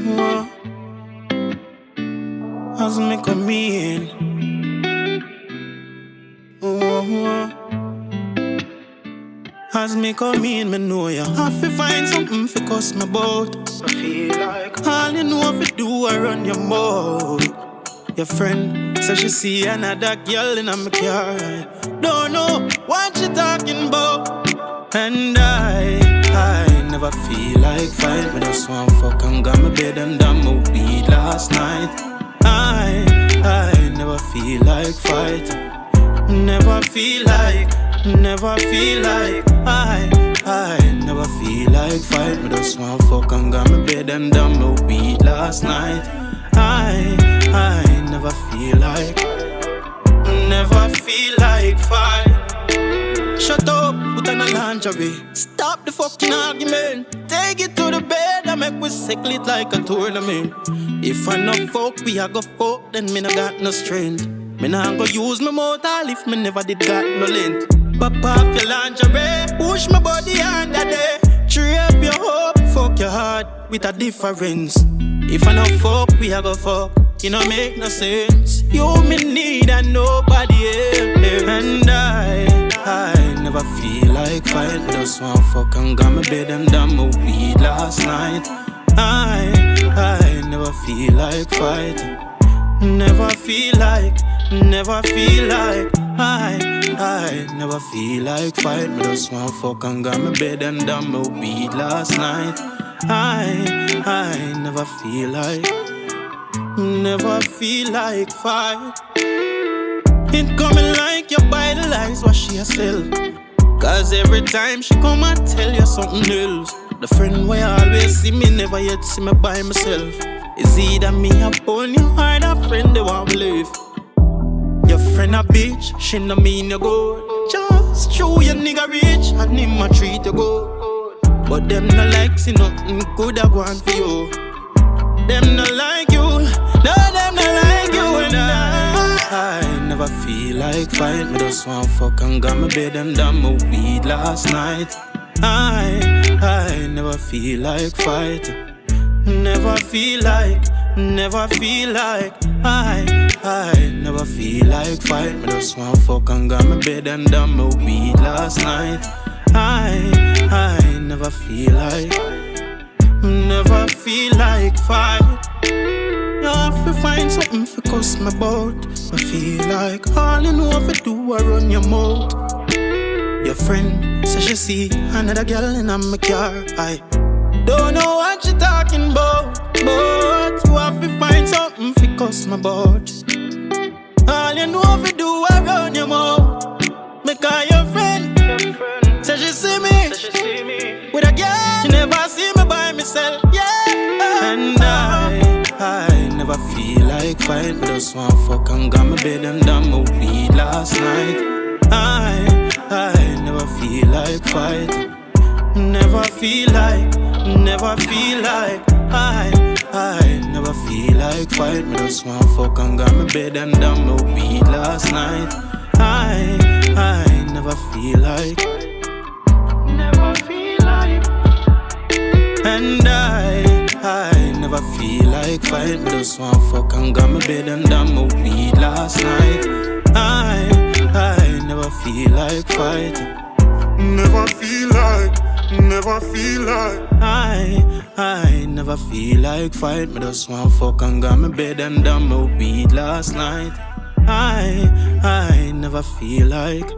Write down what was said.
oh. As me come in, oh. As me come in, me know you have to find something for cuss me about. I feel like all you know if you do I run your mouth. Your friend says she see another girl in my car. Don't know what she talking about. And I never feel like fight. Me just want fuck and got my bed and done my weed last night. I never feel like fight. Never feel like I never feel like fight. Me just want fuck and got my bed and done my weed last night. I never feel like fight. Shut up, put on a lingerie. Stop the fucking argument. Take it to the bed and make we settle it like a tournament. If I no fuck, we a go fuck, then me no got no strength. Me nah go use my mouth all if me never did got no length. Pop off your lingerie, push my body under there. Tree up your hope, fuck your heart with a difference. If I no fuck, we a go fuck. You know make no sense. You me need and nobody else. And I never feel like fight. Me just want fuck and got my bed and done my weed last night. I never feel like fight. Never feel like I never feel like fight. Me just want fuck and got my bed and done my weed last night. I never feel like fight. It coming like you buy the lies what she a sell. Cause every time she come and tell you something else. The friend where always see me never yet see me by myself. Is either me upon you or a friend they want to live. Your friend a bitch, she no mean you good. Just show your nigga rich and him a treat you good. But them no like see nothing good a go on for you. Them no like you, no them no like you. And I never feel like fight. Me just want fuck and got my bed and done my weed last night. I never feel like fight. Never feel like I never feel like fight. Me just want fuck and got my bed and done my weed last night. I never feel like fight. You have to find something for cuss me about. I feel like all you know if you do I run your mouth. Your friend says she see another girl in my car. I don't know what you talking about, but you have to find something for cuss me about. All you know if you do I run your mouth. Because your friend says she see me with a girl. She never see me by myself, yeah. And I never feel like fight. Me just want fuck and got my bed and done my weed last night. I never feel like fight. Never feel like I never feel like fight. Me just want fuck and got my bed and done my weed last night. I never feel like and I never feel like fight. Me just want fuck and got my bed and done my weed last night. I never feel like fight. Never feel like I never feel like fight. Me just want fuck and got my bed and done my weed last night. I never feel like